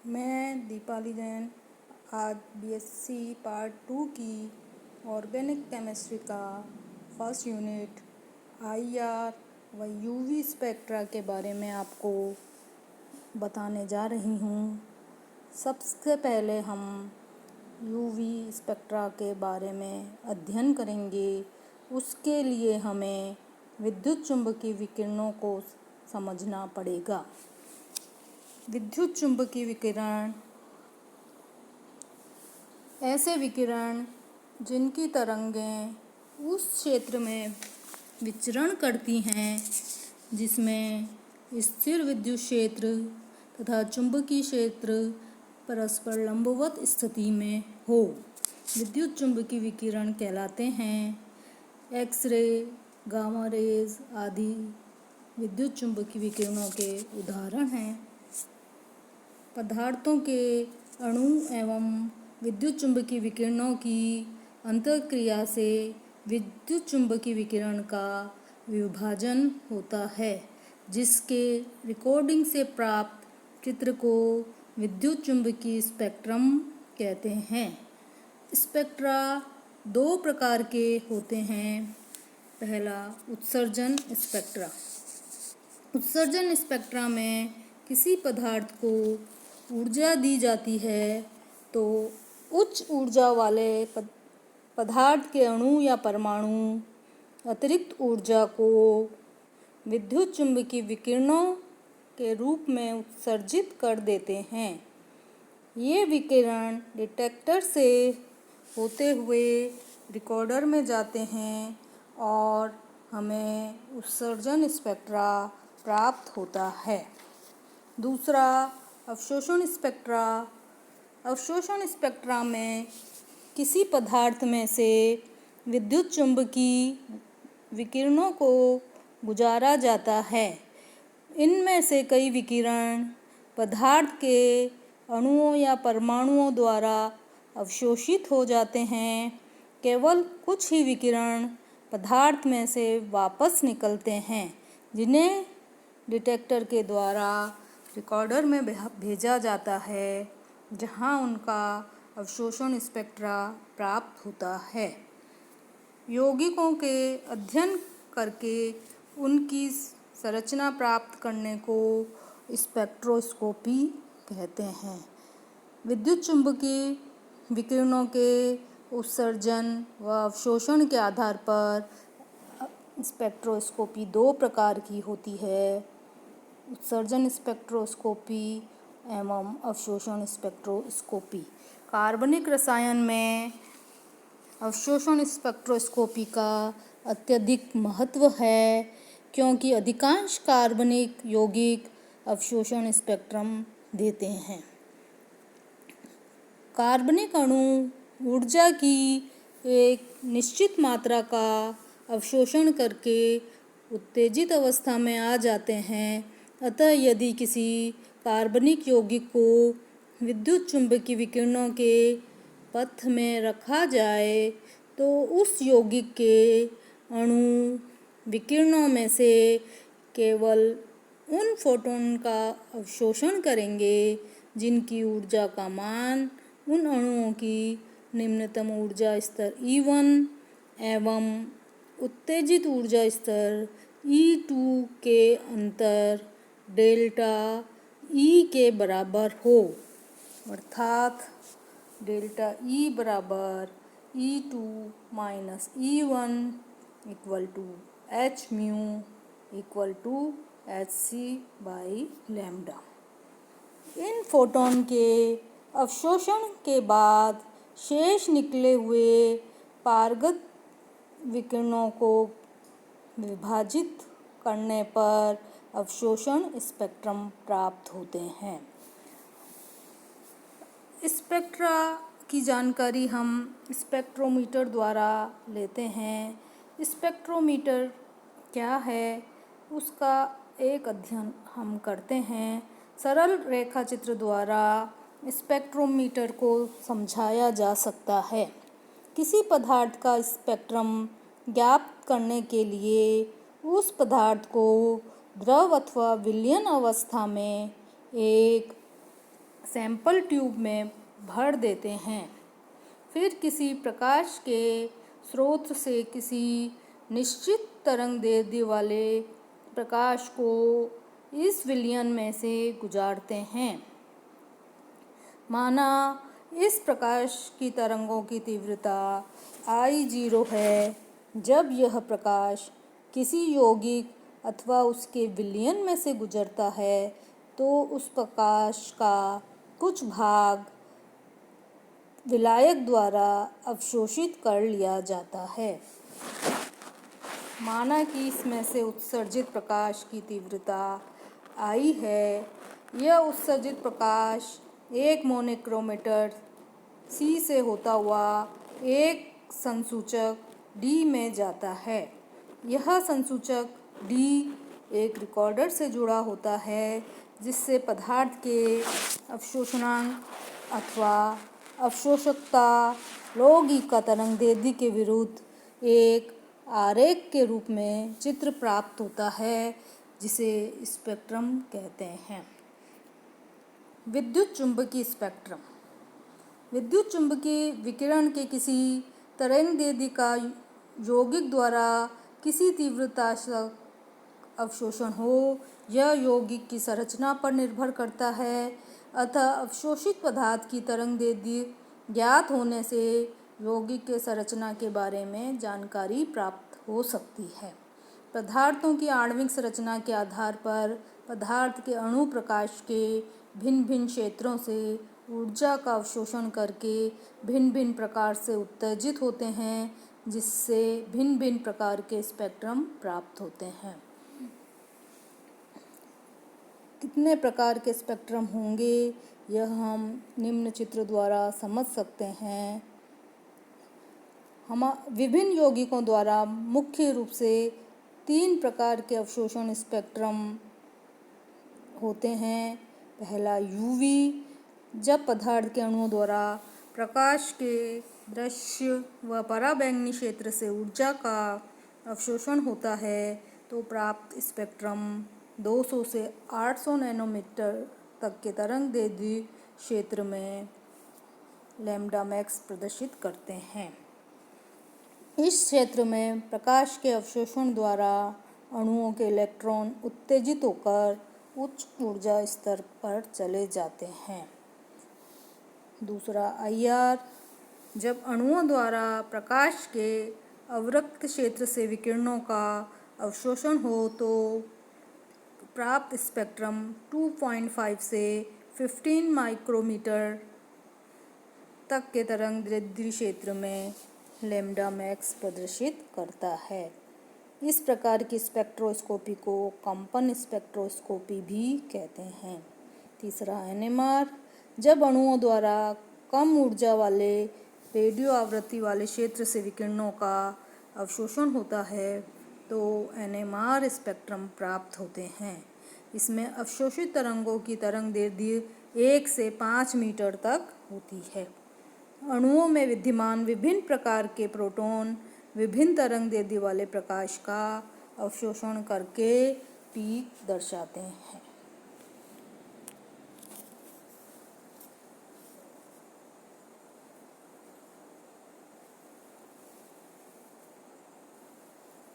मैं दीपाली जैन आज BSc part 2 की ऑर्गेनिक केमिस्ट्री का फर्स्ट यूनिट आईआर व यूवी स्पेक्ट्रा के बारे में आपको बताने जा रही हूँ। सबसे पहले हम यूवी स्पेक्ट्रा के बारे में अध्ययन करेंगे। उसके लिए हमें विद्युत चुम्बकीय विकिरणों को समझना पड़ेगा। विद्युत चुम्बकीय विकिरण ऐसे विकिरण जिनकी तरंगें उस क्षेत्र में विचरण करती हैं जिसमें स्थिर विद्युत क्षेत्र तथा चुंबकीय क्षेत्र परस्पर लंबवत स्थिति में हो, विद्युत चुम्बकीय विकिरण कहलाते हैं। एक्सरे, गामा रेज आदि विद्युत चुम्बकीय विकिरणों के उदाहरण हैं। पदार्थों के अणु एवं विद्युत चुम्बकीय विकिरणों की अंतःक्रिया से विद्युत चुम्बकीय विकिरण का विभाजन होता है, जिसके रिकॉर्डिंग से प्राप्त चित्र को विद्युत चुम्बकीय स्पेक्ट्रम कहते हैं। स्पेक्ट्रा दो प्रकार के होते हैं। पहला, उत्सर्जन स्पेक्ट्रा। उत्सर्जन स्पेक्ट्रा में किसी पदार्थ को ऊर्जा दी जाती है तो उच्च ऊर्जा वाले पदार्थ के अणु या परमाणु अतिरिक्त ऊर्जा को विद्युत चुम्बकीय विकिरणों के रूप में उत्सर्जित कर देते हैं। ये विकिरण डिटेक्टर से होते हुए रिकॉर्डर में जाते हैं और हमें उत्सर्जन स्पेक्ट्रा प्राप्त होता है। दूसरा, अवशोषण स्पेक्ट्रा। अवशोषण स्पेक्ट्रा में किसी पदार्थ में से विद्युत चुम्बकीय विकिरणों को गुजारा जाता है। इनमें से कई विकिरण पदार्थ के अणुओं या परमाणुओं द्वारा अवशोषित हो जाते हैं। केवल कुछ ही विकिरण पदार्थ में से वापस निकलते हैं, जिन्हें डिटेक्टर के द्वारा रिकॉर्डर में भेजा जाता है, जहां उनका अवशोषण स्पेक्ट्रा प्राप्त होता है। यौगिकों के अध्ययन करके उनकी संरचना प्राप्त करने को स्पेक्ट्रोस्कोपी कहते हैं। विद्युत चुम्बकीय विकिरणों के उत्सर्जन व अवशोषण के आधार पर स्पेक्ट्रोस्कोपी दो प्रकार की होती है: उत्सर्जन स्पेक्ट्रोस्कोपी एवं अवशोषण स्पेक्ट्रोस्कोपी। कार्बनिक रसायन में अवशोषण स्पेक्ट्रोस्कोपी का अत्यधिक महत्व है, क्योंकि अधिकांश कार्बनिक यौगिक अवशोषण स्पेक्ट्रम देते हैं। कार्बनिक अणु ऊर्जा की एक निश्चित मात्रा का अवशोषण करके उत्तेजित अवस्था में आ जाते हैं। अतः यदि किसी कार्बनिक यौगिक को विद्युत चुम्बकीय विकिरणों के पथ में रखा जाए तो उस यौगिक के अणु विकिरणों में से केवल उन फोटॉन का अवशोषण करेंगे जिनकी ऊर्जा का मान उन अणुओं की निम्नतम ऊर्जा स्तर E1 एवं उत्तेजित ऊर्जा स्तर E2 के अंतर डेल्टा E के बराबर हो, अर्थात डेल्टा E बराबर E2 minus E1 equal to H mu equal to HC by lambda. इन फोटॉन के अवशोषण के बाद शेष निकले हुए पारगत विकिरणों को विभाजित करने पर अवशोषण स्पेक्ट्रम प्राप्त होते हैं। स्पेक्ट्रा की जानकारी हम स्पेक्ट्रोमीटर द्वारा लेते हैं। स्पेक्ट्रोमीटर क्या है, उसका एक अध्ययन हम करते हैं। सरल रेखा चित्र द्वारा स्पेक्ट्रोमीटर को समझाया जा सकता है। किसी पदार्थ का स्पेक्ट्रम ज्ञात करने के लिए उस पदार्थ को द्रव अथवा विलयन अवस्था में एक सैंपल ट्यूब में भर देते हैं। फिर किसी प्रकाश के स्रोत से किसी निश्चित तरंगदैर्ध्य वाले प्रकाश को इस विलयन में से गुजारते हैं। माना इस प्रकाश की तरंगों की तीव्रता I0 है। जब यह प्रकाश किसी यौगिक अथवा उसके विलयन में से गुजरता है तो उस प्रकाश का कुछ भाग विलायक द्वारा अवशोषित कर लिया जाता है। माना कि इसमें से उत्सर्जित प्रकाश की तीव्रता I है। यह उत्सर्जित प्रकाश एक मोनोक्रोमेटर C से होता हुआ एक संसूचक D में जाता है। यह संसूचक D एक रिकॉर्डर से जुड़ा होता है जिससे पदार्थ के अवशोषणांक अथवा अवशोषकता लौकिक तरंगदैर्ध्य के विरुद्ध एक आरेख के रूप में चित्र प्राप्त होता है जिसे स्पेक्ट्रम कहते हैं। विद्युत चुंबकीय स्पेक्ट्रम। विद्युत चुंबकीय विकिरण के किसी तरंगदैर्ध्य का यौगिक द्वारा किसी तीव्रता तक अवशोषण हो, यह यौगिक की संरचना पर निर्भर करता है। अतः अवशोषित पदार्थ की तरंगदैर्ध्य ज्ञात होने से यौगिक के संरचना के बारे में जानकारी प्राप्त हो सकती है। पदार्थों की आणविक संरचना के आधार पर पदार्थ के अणु प्रकाश के भिन्न भिन्न क्षेत्रों से ऊर्जा का अवशोषण करके भिन्न भिन्न प्रकार से उत्तेजित होते हैं, जिससे भिन्न भिन्न प्रकार के स्पेक्ट्रम प्राप्त होते हैं। कितने प्रकार के स्पेक्ट्रम होंगे यह हम निम्न चित्र द्वारा समझ सकते हैं। हम विभिन्न यौगिकों द्वारा मुख्य रूप से 3 प्रकार के अवशोषण स्पेक्ट्रम होते हैं। पहला UV, जब पदार्थ के अणुओं द्वारा प्रकाश के दृश्य व पराबैंगनी क्षेत्र से ऊर्जा का अवशोषण होता है तो प्राप्त स्पेक्ट्रम 200 से 800 नैनोमीटर तक के तरंगदैर्ध्य क्षेत्र में लैम्ब्डा मैक्स प्रदर्शित करते हैं। इस क्षेत्र में प्रकाश के अवशोषण द्वारा अणुओं के इलेक्ट्रॉन उत्तेजित होकर उच्च ऊर्जा स्तर पर चले जाते हैं। दूसरा IR, जब अणुओं द्वारा प्रकाश के अवरक्त क्षेत्र से विकिरणों का अवशोषण हो तो प्राप्त स्पेक्ट्रम 2.5 से 15 माइक्रोमीटर तक के तरंगदैर्ध्य क्षेत्र में लैम्ब्डा मैक्स प्रदर्शित करता है। इस प्रकार की स्पेक्ट्रोस्कोपी को कंपन स्पेक्ट्रोस्कोपी भी कहते हैं। तीसरा NMR, जब अणुओं द्वारा कम ऊर्जा वाले रेडियो आवृत्ति वाले क्षेत्र से विकिरणों का अवशोषण होता है तो NMR स्पेक्ट्रम प्राप्त होते हैं। इसमें अवशोषित तरंगों की तरंगदैर्ध्य 1 से 5 मीटर तक होती है। अणुओं में विद्यमान विभिन्न प्रकार के प्रोटॉन विभिन्न तरंगदैर्ध्य वाले प्रकाश का अवशोषण करके पीक दर्शाते हैं।